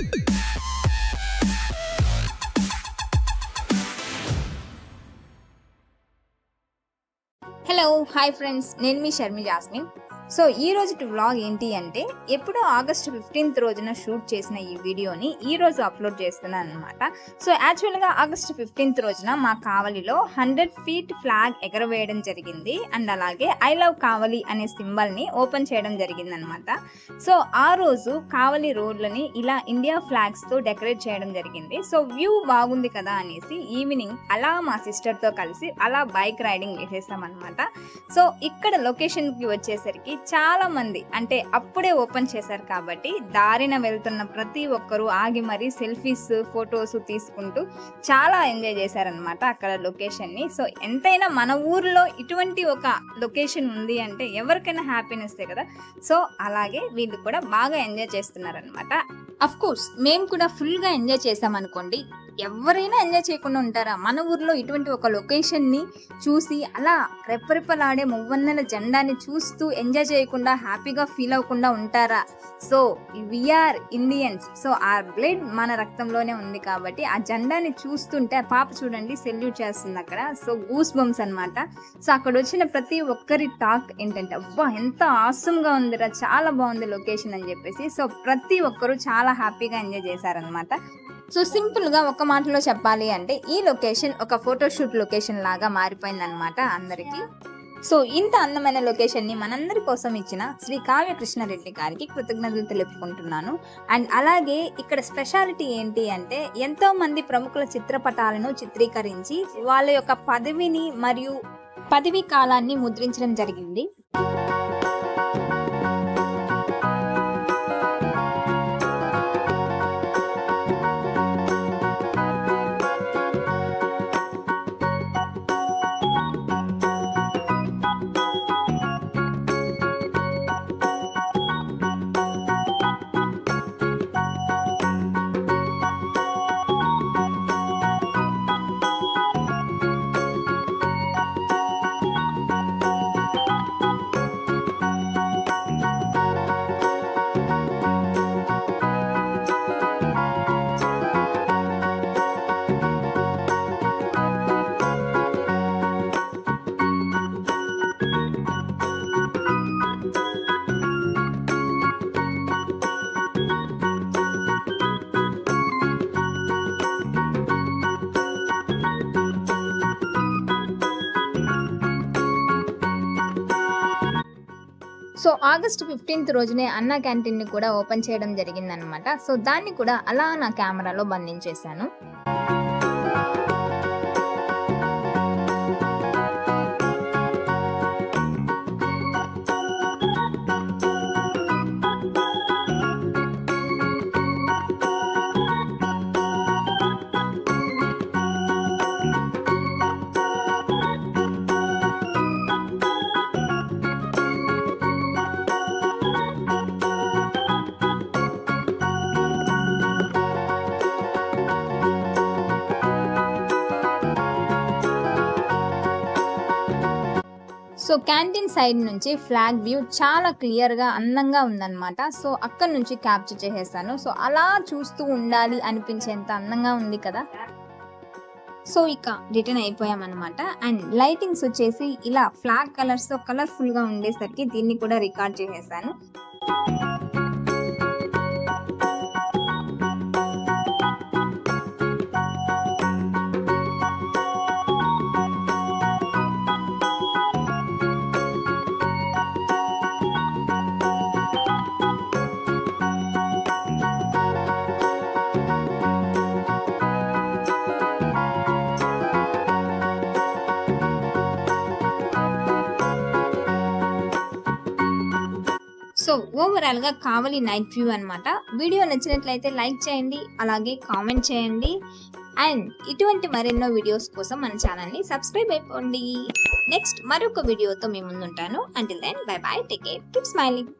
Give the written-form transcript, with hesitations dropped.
Hello hi friends, నేను మీ Sharmi jasmine. So ఈ రోజు వ్లాగ్ ఏంటి అంటే, ఎప్పుడో ఆగస్ట్ 15th రోజున షూట్ చేసిన ఈ వీడియోని ఈ రోజు అప్లోడ్ చేస్తున్నాను అనమాట. సో యాక్చువల్గా ఆగస్ట్ 15th రోజున మా కావలిలో 100 feet ఫ్లాగ్ ఎగరవేయడం జరిగింది. అండ్ అలాగే ఐ లవ్ కావలి అనే సింబల్ని ఓపెన్ చేయడం జరిగింది అనమాట. సో ఆ రోజు కావలి రోడ్లని ఇలా ఇండియా ఫ్లాగ్స్తో డెకరేట్ చేయడం జరిగింది. సో వ్యూ బాగుంది కదా అనేసి ఈవినింగ్ అలా మా సిస్టర్తో కలిసి అలా బైక్ రైడింగ్ వేసేసాం అనమాట. సో ఇక్కడ లొకేషన్కి వచ్చేసరికి చాలా మంది అంటే అప్పుడే ఓపెన్ చేశారు కాబట్టి దారిన వెళ్తున్న ప్రతి ఒక్కరూ ఆగి మరీ సెల్ఫీస్ ఫొటోస్ తీసుకుంటూ చాలా ఎంజాయ్ చేశారనమాట అక్కడ లొకేషన్ని. సో ఎంతైనా మన ఊర్లో ఇటువంటి ఒక లొకేషన్ ఉంది అంటే ఎవరికైనా హ్యాపీనెస్ కదా. సో అలాగే వీళ్ళు కూడా బాగా ఎంజాయ్ చేస్తున్నారనమాట. అఫ్ కోర్స్ మేము కూడా ఫుల్గా ఎంజాయ్ చేసామనుకోండి, ఎవరైనా ఎంజాయ్ చేయకుండా ఉంటారా? మన ఊర్లో ఇటువంటి ఒక లొకేషన్ని చూసి అలా రెప్పరెప్పలాడే మువ్వన్నెల జెండాని చూస్తూ ఎంజాయ్ చేయకుండా హ్యాపీగా ఫీల్ అవ్వకుండా ఉంటారా? So we are Indians. సో ఆ బ్లడ్ మన రక్తంలోనే ఉంది కాబట్టి ఆ జెండాని చూస్తుంటే పాప చూడండి సెల్యూట్ చేస్తుంది అక్కడ. సో గూస్ బంప్స్ అనమాట. సో అక్కడ వచ్చిన ప్రతి ఒక్కరి టాక్ ఏంటంటే, అబ్బా ఎంత ఆసమ్గా ఉందిరా, చాలా బాగుంది లొకేషన్ అని చెప్పేసి. సో ప్రతి ఒక్కరు చాలా హ్యాపీగా ఎంజాయ్ చేశారనమాట. సో సింపుల్గా ఒక మాటలో చెప్పాలి అంటే ఈ లొకేషన్ ఒక ఫోటోషూట్ లొకేషన్ లాగా మారిపోయిందనమాట అందరికీ. సో ఇంత అందమైన లొకేషన్ని మనందరి కోసం ఇచ్చిన శ్రీ కావ్య కృష్ణారెడ్డి గారికి కృతజ్ఞతలు తెలుపుకుంటున్నాను. అండ్ అలాగే ఇక్కడ స్పెషాలిటీ ఏంటి అంటే, ఎంతో మంది ప్రముఖుల చిత్రపటాలను చిత్రీకరించి వాళ్ళ యొక్క పదవిని మరియు పదవీ కాలాన్ని ముద్రించడం జరిగింది. సో ఆగస్ట్ 15th రోజునే అన్నా క్యాంటీన్ని కూడా ఓపెన్ చేయడం జరిగిందనమాట. సో దాన్ని కూడా అలా నా కెమెరాలో బంధించేశాను. సో క్యాంటీన్ సైడ్ నుంచి ఫ్లాగ్ వ్యూ చాలా క్లియర్గా అందంగా ఉందన్నమాట. సో అక్కడ నుంచి క్యాప్చర్ చేసేసాను. సో అలా చూస్తూ ఉండాలి అనిపించేంత అందంగా ఉంది కదా. సో ఇక రిటర్న్ అయిపోయామన్నమాట. అండ్ లైటింగ్స్ వచ్చేసి ఇలా ఫ్లాగ్ కలర్స్తో కలర్ఫుల్గా ఉండేసరికి దీన్ని కూడా రికార్డ్ చేసేసాను. సో ఓవరాల్గా కావలి నైట్ వ్యూ అనమాట. వీడియో నచ్చినట్లయితే లైక్ చేయండి, అలాగే కామెంట్ చేయండి. అండ్ ఇటువంటి మరెన్నో వీడియోస్ కోసం మన ఛానల్ని సబ్స్క్రైబ్ అయిపోండి. నెక్స్ట్ మరొక వీడియోతో మీ ముందుంటాను. Until then bye bye, take care, keep smiling.